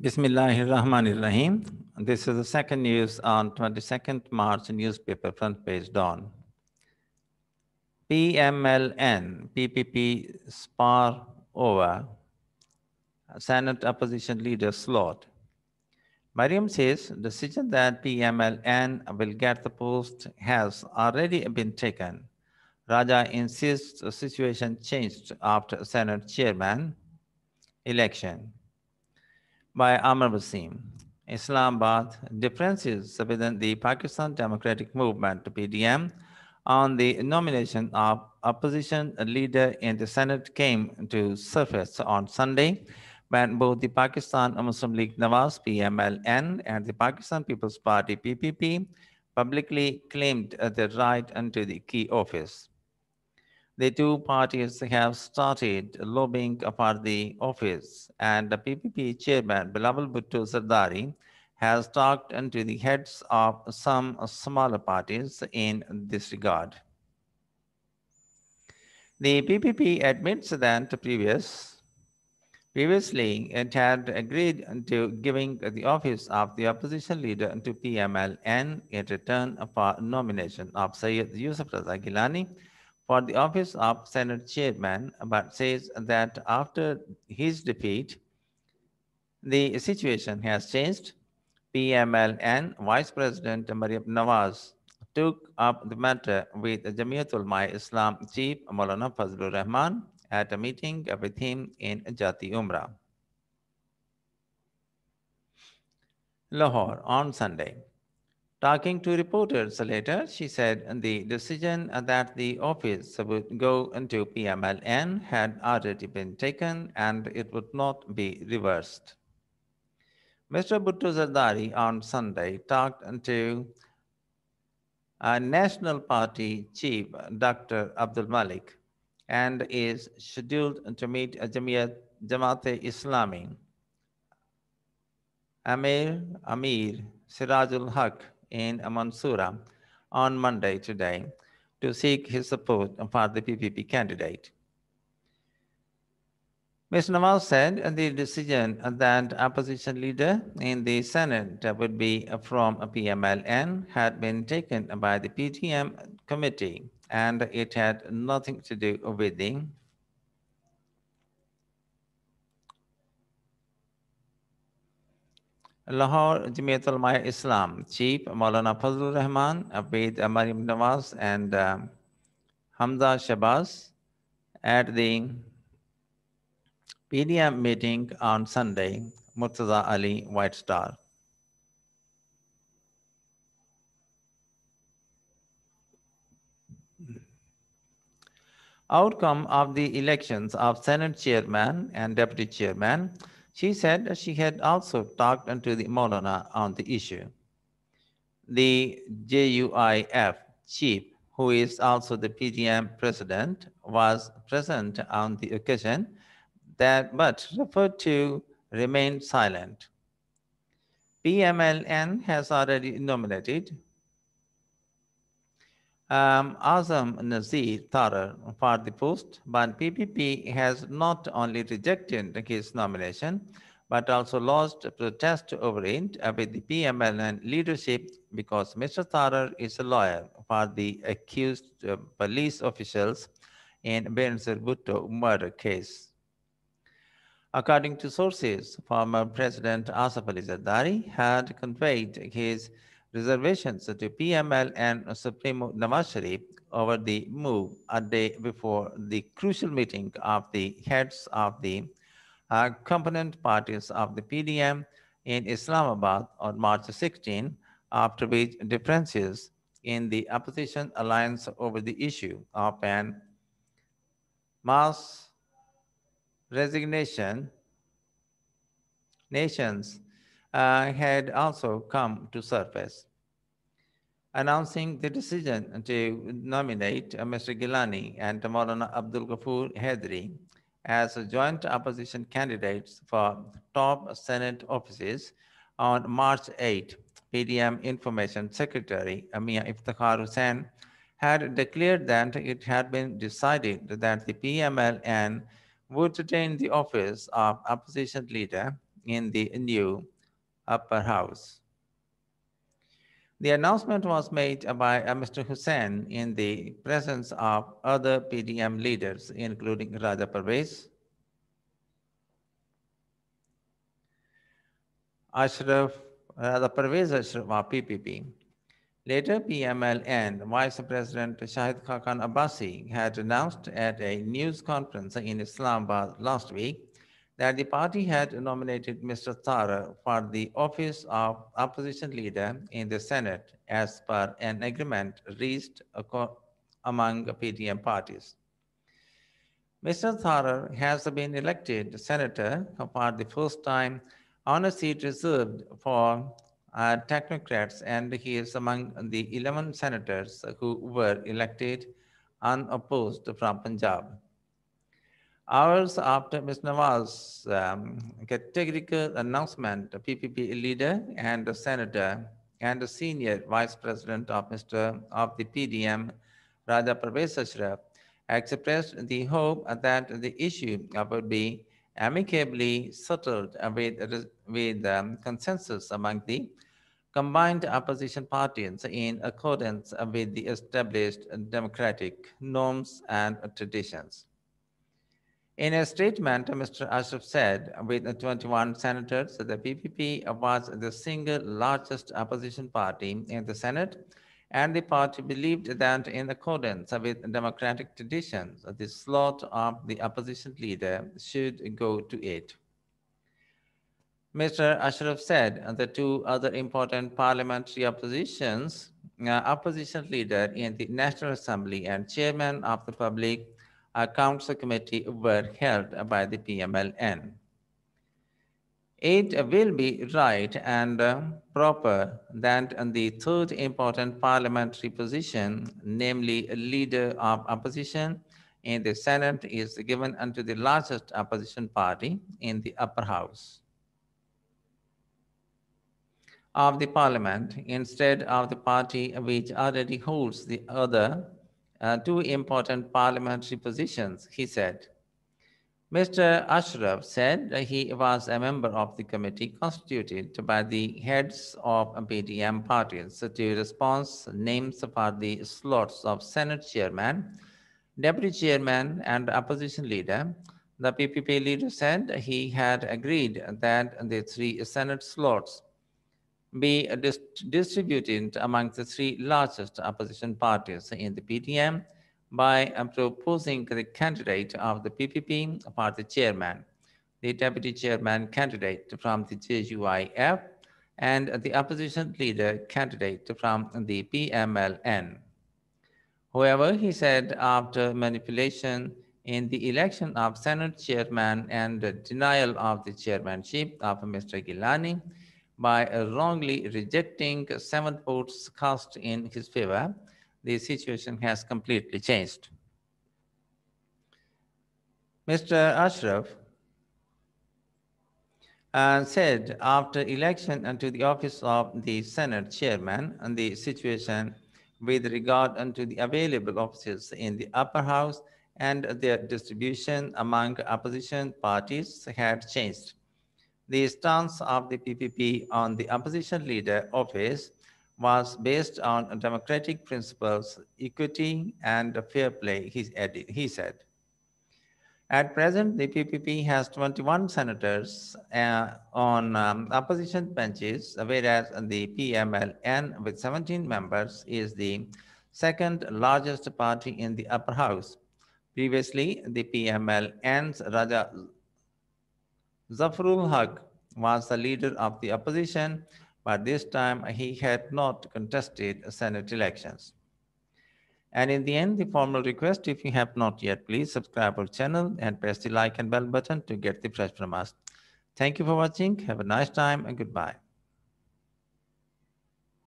Bismillahirrahmanirrahim. This is the second news on 22nd March newspaper front page dawn. PMLN, PPP spar over. Senate opposition leader slot. Mariam says decision that PMLN will get the post has already been taken. Raja insists the situation changed after Senate chairman election. By Amr Wasim. Islamabad differences within the Pakistan Democratic Movement (PDM) on the nomination of opposition leader in the Senate came to surface on Sunday when both the Pakistan Muslim League Nawaz (PMLN) and the Pakistan People's Party (PPP) publicly claimed the right into the key office. The two parties have started lobbying for the office, and the PPP chairman Bilawal Bhutto Zardari has talked to the heads of some smaller parties in this regard. The PPP admits that previously it had agreed to giving the office of the opposition leader to PMLN in return for nomination of Sayyid Yusuf Raza Gilani for the office of Senate chairman, but says that after his defeat, the situation has changed. PMLN Vice President Mariam Nawaz took up the matter with Jamiatul Ulama Islam Chief Maulana Fazlur Rahman at a meeting with him in Jati Umrah, Lahore, on Sunday. Talking to reporters later, she said the decision that the office would go into PMLN had already been taken and it would not be reversed. Mr. Bhutto Zardari on Sunday talked to National Party Chief Dr. Abdul Malik and is scheduled to meet Jamaat-e-Islami Amir Sirajul Haq in Mansoura on Monday today to seek his support for the PPP candidate. Ms. Nawaz said the decision that opposition leader in the Senate would be from PMLN had been taken by the PTM committee and it had nothing to do with the Lahore Jamiatul Ulama Islam Chief Maulana Fazlur Rahman with Mariam Nawaz and Hamza Shabazz at the PDM meeting on Sunday, Murtaza Ali White Star. Outcome of the elections of Senate chairman and deputy chairman, she said she had also talked to the Maulana on the issue. The JUIF chief, who is also the PDM president, was present on the occasion but referred to remain silent. PMLN has already nominated Azam Nazir Tarar for the post, but PPP has not only rejected his nomination, but also lodged a protest over it with the PMLN leadership because Mr. Tarar is a lawyer for the accused police officials in Benazir Bhutto murder case. According to sources, former President Asif Ali Zardari had conveyed his reservations to PML and Supremo Nawaz Sharif over the move a day before the crucial meeting of the heads of the component parties of the PDM in Islamabad on March 16, after which differences in the opposition alliance over the issue of an mass resignation nations had also come to surface. Announcing the decision to nominate Mr. Gilani and Maulana Abdul Ghafoor Hedri as joint opposition candidates for top Senate offices on March 8, PDM Information Secretary Amir Iftikhar Hussain had declared that it had been decided that the PMLN would retain the office of opposition leader in the new upper house. The announcement was made by Mr. Hussain in the presence of other PDM leaders, including Raja Parvez, Parvez Ashraf of PPP. Later, PMLN Vice President Shahid Khaqan Abbasi had announced at a news conference in Islamabad last week that the party had nominated Mr. Tara for the office of opposition leader in the Senate as per an agreement reached among PDM parties. Mr. Tharer has been elected senator for the first time on a seat reserved for technocrats, and he is among the 11 senators who were elected unopposed from Punjab. Hours after Ms. Nawaz's categorical announcement, the PPP leader and the senator and the senior vice president of the PDM, Raja Parvez Ashraf, expressed the hope that the issue would be amicably settled with consensus among the combined opposition parties in accordance with the established democratic norms and traditions. In a statement, Mr. Ashraf said, with 21 senators, the PPP was the single largest opposition party in the Senate, and the party believed that in accordance with democratic traditions, the slot of the opposition leader should go to it. Mr. Ashraf said the two other important parliamentary opposition leader in the National Assembly and chairman of the Public Accounts Committee were held by the PMLN. It will be right and proper that the third important parliamentary position, namely leader of opposition in the Senate, is given unto the largest opposition party in the upper house of the parliament instead of the party which already holds the other two important parliamentary positions, he said. Mr. Ashraf said he was a member of the committee constituted by the heads of PDM parties to respond names for the slots of Senate chairman, deputy chairman, and opposition leader. The PPP leader said he had agreed that the three Senate slots be distributed among the three largest opposition parties in the PDM by proposing the candidate of the PPP for the chairman, the deputy chairman candidate from the JUIF, and the opposition leader candidate from the PMLN. However, he said after manipulation in the election of Senate chairman and denial of the chairmanship of Mr. Gilani, by wrongly rejecting 7 votes cast in his favor, the situation has completely changed. Mr. Ashraf said after election into the office of the Senate chairman, and the situation with regard unto the available offices in the upper house and their distribution among opposition parties had changed. The stance of the PPP on the opposition leader office was based on democratic principles, equity, and fair play, he said. At present, the PPP has 21 senators on opposition benches, whereas the PMLN, with 17 members, is the second largest party in the upper house. Previously, the PMLN's Raja Zafrul Haq was the leader of the opposition, but this time he had not contested Senate elections. And in the end, the formal request, if you have not yet, please subscribe our channel and press the like and bell button to get the fresh from us. Thank you for watching. Have a nice time and goodbye.